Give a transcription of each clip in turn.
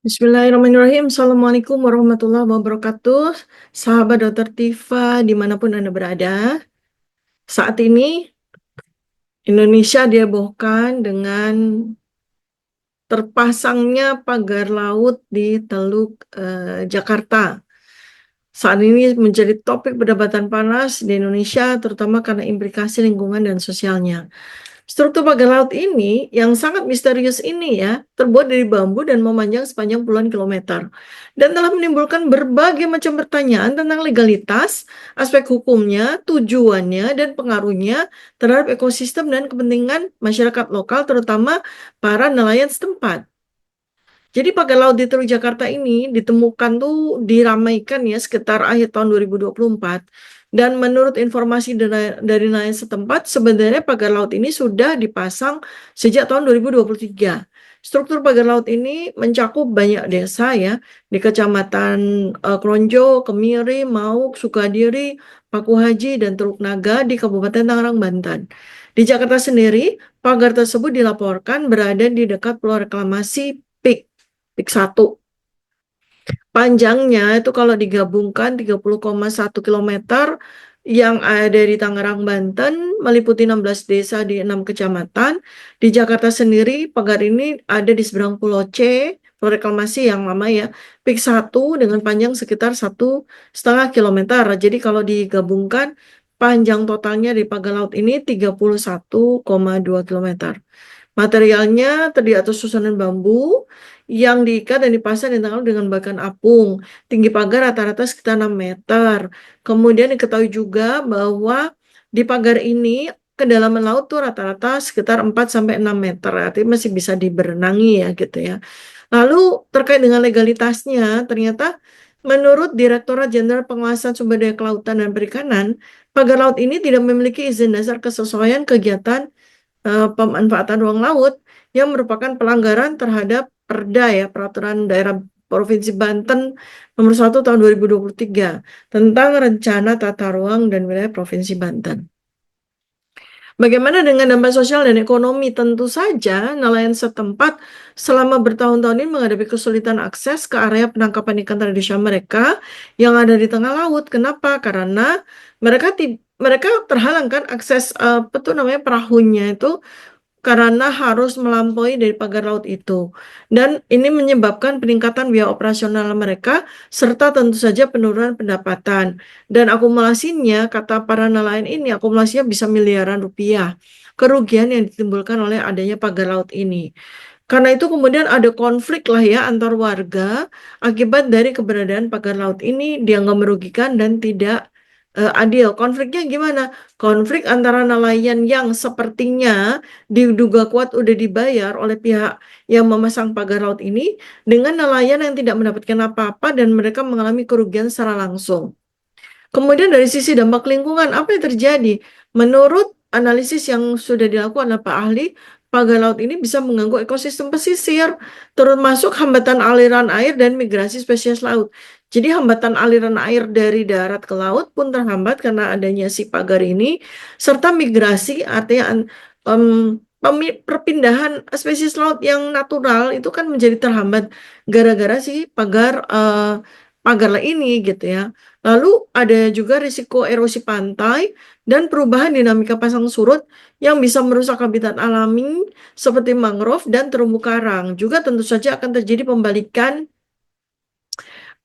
Bismillahirrahmanirrahim. Assalamualaikum warahmatullahi wabarakatuh. Sahabat Dokter Tifa, dimanapun Anda berada. Saat ini Indonesia dihebohkan dengan terpasangnya pagar laut di Teluk Jakarta. Saat ini menjadi topik perdebatan panas di Indonesia, terutama karena implikasi lingkungan dan sosialnya. Struktur pagar laut ini yang sangat misterius ini ya, terbuat dari bambu dan memanjang sepanjang puluhan kilometer. Dan telah menimbulkan berbagai macam pertanyaan tentang legalitas, aspek hukumnya, tujuannya, dan pengaruhnya terhadap ekosistem dan kepentingan masyarakat lokal, terutama para nelayan setempat. Jadi pagar laut di Teluk Jakarta ini ditemukan tuh diramaikan ya sekitar akhir tahun 2024. Dan menurut informasi dari nelayan setempat, sebenarnya pagar laut ini sudah dipasang sejak tahun 2023. Struktur pagar laut ini mencakup banyak desa ya, di Kecamatan Klonjo, Kemiri, Mauk, Sukadiri, Pakuhaji, dan Teluk Naga di Kabupaten Tangerang, Banten. Di Jakarta sendiri, pagar tersebut dilaporkan berada di dekat Pulau Reklamasi PIK 1. Panjangnya itu kalau digabungkan 30,1 kilometer yang ada di Tangerang, Banten, meliputi 16 desa di 6 kecamatan. Di Jakarta sendiri, pagar ini ada di seberang Pulau C, Pulau Reklamasi yang lama ya, PIK 1 dengan panjang sekitar 1,5 kilometer. Jadi kalau digabungkan, panjang totalnya di pagar laut ini 31,2 kilometer. Materialnya terdiri atas susunan bambu yang diikat dan dipasang di tengah dengan bakan apung. Tinggi pagar rata-rata sekitar 6 meter. Kemudian diketahui juga bahwa di pagar ini kedalaman laut tuh rata-rata sekitar 4-6 meter. Artinya masih bisa diberenangi ya gitu ya. Lalu terkait dengan legalitasnya, ternyata menurut Direktorat Jenderal Pengawasan Sumber Daya Kelautan dan Perikanan, pagar laut ini tidak memiliki izin dasar kesesuaian kegiatan pemanfaatan ruang laut yang merupakan pelanggaran terhadap Perda ya, Peraturan Daerah Provinsi Banten Nomor 1 Tahun 2023 tentang Rencana Tata Ruang dan Wilayah Provinsi Banten. Bagaimana dengan dampak sosial dan ekonomi? Tentu saja nelayan setempat selama bertahun-tahun ini menghadapi kesulitan akses ke area penangkapan ikan tradisional mereka yang ada di tengah laut. Kenapa? Karena mereka terhalang kan akses apa tuh namanya perahunya itu karena harus melampaui dari pagar laut itu. Dan ini menyebabkan peningkatan biaya operasional mereka, serta tentu saja penurunan pendapatan. Dan akumulasinya, kata para nelayan ini, akumulasinya bisa miliaran rupiah. Kerugian yang ditimbulkan oleh adanya pagar laut ini. Karena itu kemudian ada konflik lah ya antar warga akibat dari keberadaan pagar laut ini dianggap merugikan dan tidak adil. Konfliknya gimana? Konflik antara nelayan yang sepertinya diduga kuat udah dibayar oleh pihak yang memasang pagar laut ini dengan nelayan yang tidak mendapatkan apa-apa dan mereka mengalami kerugian secara langsung. Kemudian dari sisi dampak lingkungan, apa yang terjadi? Menurut analisis yang sudah dilakukan oleh Pak Ahli, pagar laut ini bisa mengganggu ekosistem pesisir, termasuk hambatan aliran air dan migrasi spesies laut. Jadi hambatan aliran air dari darat ke laut pun terhambat karena adanya si pagar ini, serta migrasi artinya perpindahan spesies laut yang natural itu kan menjadi terhambat gara-gara si pagar ini gitu ya. Lalu ada juga risiko erosi pantai dan perubahan dinamika pasang surut yang bisa merusak habitat alami seperti mangrove dan terumbu karang. Juga tentu saja akan terjadi pembalikan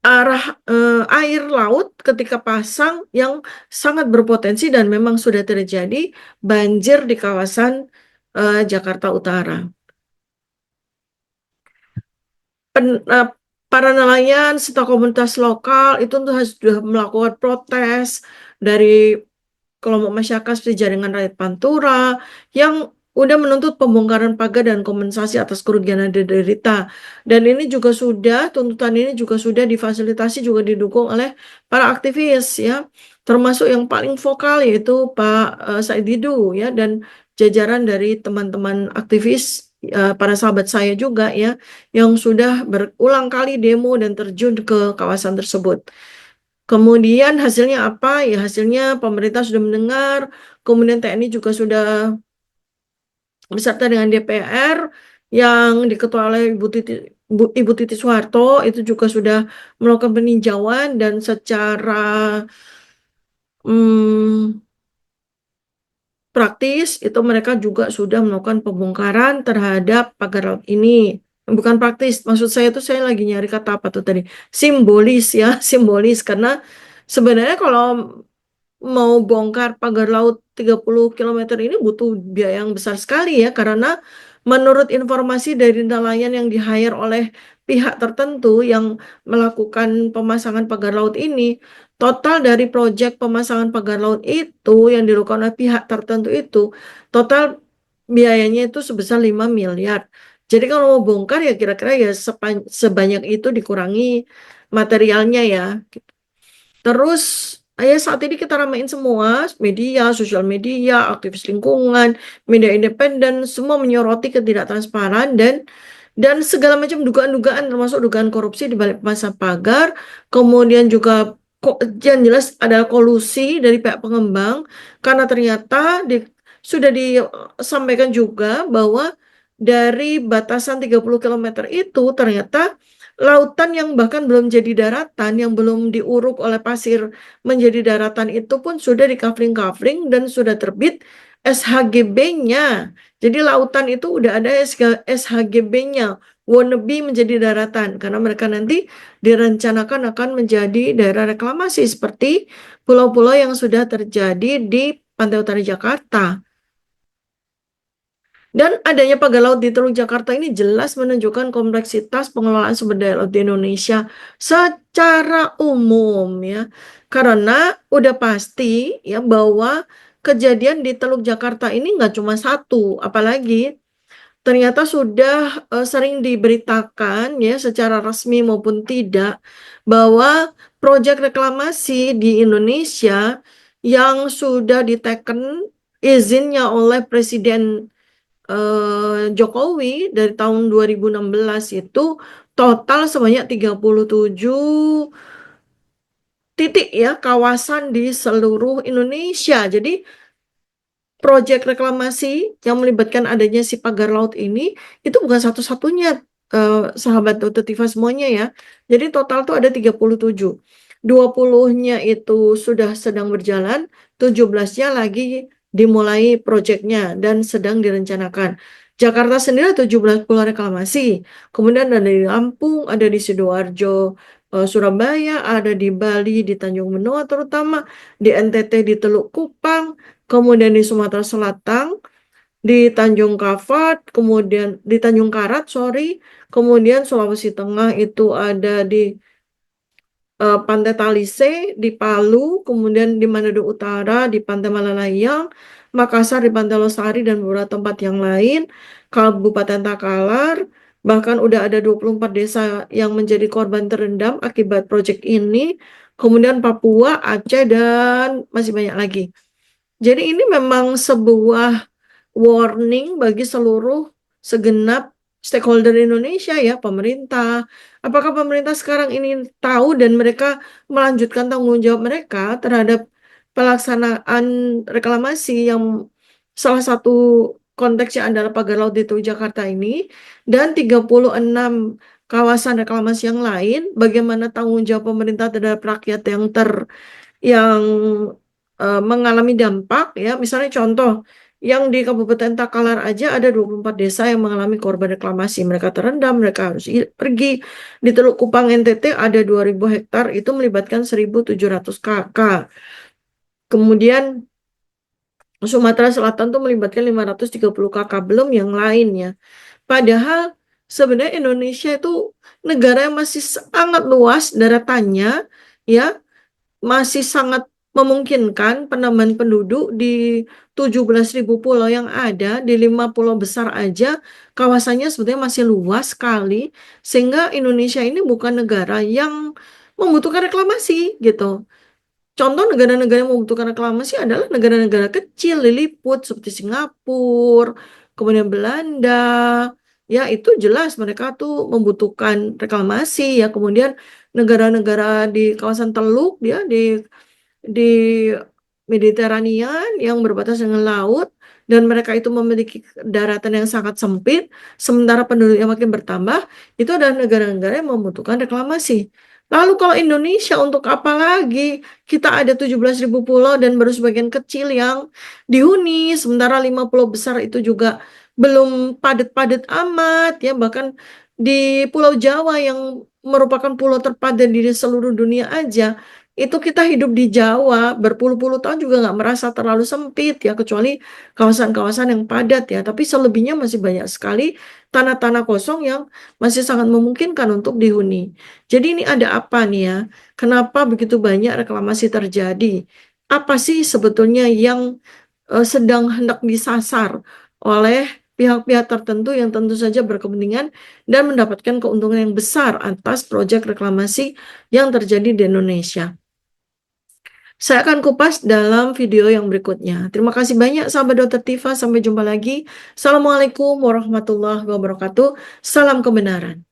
arah air laut ketika pasang yang sangat berpotensi dan memang sudah terjadi banjir di kawasan Jakarta Utara. Para nelayan serta komunitas lokal itu sudah melakukan protes dari kelompok masyarakat seperti Jaringan Rakyat Pantura yang udah menuntut pembongkaran pagar dan kompensasi atas kerugian yang diderita. Dan ini juga tuntutan ini juga sudah difasilitasi juga didukung oleh para aktivis ya, termasuk yang paling vokal yaitu Pak Said Didu ya dan jajaran dari teman-teman aktivis para sahabat saya juga ya yang sudah berulang kali demo dan terjun ke kawasan tersebut. Kemudian hasilnya apa? Ya hasilnya pemerintah sudah mendengar, kemudian TNI juga sudah beserta dengan DPR yang diketuai oleh Ibu Ibu Titi Soeharto itu juga sudah melakukan peninjauan dan secara hmm, praktis itu mereka juga sudah melakukan pembongkaran terhadap pagar laut ini. Bukan praktis, maksud saya itu saya lagi nyari kata apa tuh tadi. Simbolis ya, simbolis karena sebenarnya kalau mau bongkar pagar laut 30 kilometer ini butuh biaya yang besar sekali ya karena menurut informasi dari nelayan yang di-hire oleh pihak tertentu yang melakukan pemasangan pagar laut ini, total dari proyek pemasangan pagar laut itu yang dilakukan oleh pihak tertentu itu total biayanya itu sebesar 5 miliar. Jadi kalau mau bongkar ya kira-kira ya sebanyak itu dikurangi materialnya ya. Terus, ya saat ini kita ramein semua, media, sosial media, aktivis lingkungan, media independen, semua menyoroti ketidaktransparan dan segala macam dugaan-dugaan termasuk dugaan korupsi di balik pasar pagar, kemudian juga kok yang jelas ada kolusi dari pihak pengembang karena ternyata sudah disampaikan juga bahwa dari batasan 30 kilometer itu ternyata lautan yang bahkan belum jadi daratan, yang belum diuruk oleh pasir menjadi daratan itu pun sudah di-kafling-kafling dan sudah terbit SHGB-nya. Jadi lautan itu udah ada SHGB-nya, wannabe menjadi daratan, karena mereka nanti direncanakan akan menjadi daerah reklamasi seperti pulau-pulau yang sudah terjadi di Pantai Utara Jakarta. Dan adanya pagar laut di Teluk Jakarta ini jelas menunjukkan kompleksitas pengelolaan sumber daya laut di Indonesia secara umum ya. Karena udah pasti ya bahwa kejadian di Teluk Jakarta ini nggak cuma satu, apalagi ternyata sudah sering diberitakan ya secara resmi maupun tidak bahwa proyek reklamasi di Indonesia yang sudah diteken izinnya oleh Presiden Jokowi dari tahun 2016 itu total sebanyak 37 titik ya kawasan di seluruh Indonesia. Jadi proyek reklamasi yang melibatkan adanya si pagar laut ini itu bukan satu-satunya sahabat Tutiva semuanya ya. Jadi total tuh ada 37. 20-nya itu sudah sedang berjalan, 17-nya lagi dimulai proyeknya dan sedang direncanakan. Jakarta sendiri 17 pulau reklamasi. Kemudian ada di Lampung, ada di Sidoarjo, Surabaya, ada di Bali, di Tanjung Benoa terutama, di NTT, di Teluk Kupang, kemudian di Sumatera Selatan, di Tanjung Kafat, kemudian di Tanjung Karat, sorry, kemudian Sulawesi Tengah itu ada di Pantai Talise, di Palu, kemudian di Manado Utara, di Pantai Malalayang, Makassar, di Pantai Losari, dan beberapa tempat yang lain, Kabupaten Takalar, bahkan udah ada 24 desa yang menjadi korban terendam akibat proyek ini, kemudian Papua, Aceh, dan masih banyak lagi. Jadi ini memang sebuah warning bagi seluruh segenap stakeholder Indonesia ya, pemerintah. Apakah pemerintah sekarang ini tahu dan mereka melanjutkan tanggung jawab mereka terhadap pelaksanaan reklamasi yang salah satu konteksnya adalah pagar laut di Teluk Jakarta ini dan 36 kawasan reklamasi yang lain, bagaimana tanggung jawab pemerintah terhadap rakyat yang mengalami dampak ya, misalnya contoh yang di Kabupaten Takalar aja ada 24 desa yang mengalami korban reklamasi, mereka terendam, mereka harus pergi. Di Teluk Kupang NTT ada 2.000 hektar, itu melibatkan 1.700 kakak. Kemudian Sumatera Selatan tuh melibatkan 530 kakak, belum yang lainnya. Padahal sebenarnya Indonesia itu negara yang masih sangat luas daratannya ya, masih sangat memungkinkan penambahan penduduk di 17.000 pulau yang ada, di 5 pulau besar aja, kawasannya sebetulnya masih luas sekali, sehingga Indonesia ini bukan negara yang membutuhkan reklamasi gitu. Contoh negara-negara yang membutuhkan reklamasi adalah negara-negara kecil, liliput seperti Singapura, kemudian Belanda, ya itu jelas mereka tuh membutuhkan reklamasi ya. Kemudian negara-negara di kawasan Teluk, di Mediterania yang berbatas dengan laut, dan mereka itu memiliki daratan yang sangat sempit, sementara penduduknya makin bertambah, itu adalah negara-negara yang membutuhkan reklamasi. Lalu kalau Indonesia untuk apa lagi? Kita ada 17.000 pulau dan baru sebagian kecil yang dihuni, sementara 5 pulau besar itu juga belum padat-padat amat ya, bahkan di Pulau Jawa yang merupakan pulau terpadat di seluruh dunia aja, itu kita hidup di Jawa berpuluh-puluh tahun juga nggak merasa terlalu sempit ya, kecuali kawasan-kawasan yang padat ya, tapi selebihnya masih banyak sekali tanah-tanah kosong yang masih sangat memungkinkan untuk dihuni. Jadi ini ada apa nih ya? Kenapa begitu banyak reklamasi terjadi? Apa sih sebetulnya yang sedang hendak disasar oleh pihak-pihak tertentu yang tentu saja berkepentingan dan mendapatkan keuntungan yang besar atas proyek reklamasi yang terjadi di Indonesia? Saya akan kupas dalam video yang berikutnya. Terima kasih banyak sahabat Dr. Tifa. Sampai jumpa lagi. Assalamualaikum warahmatullahi wabarakatuh. Salam kebenaran.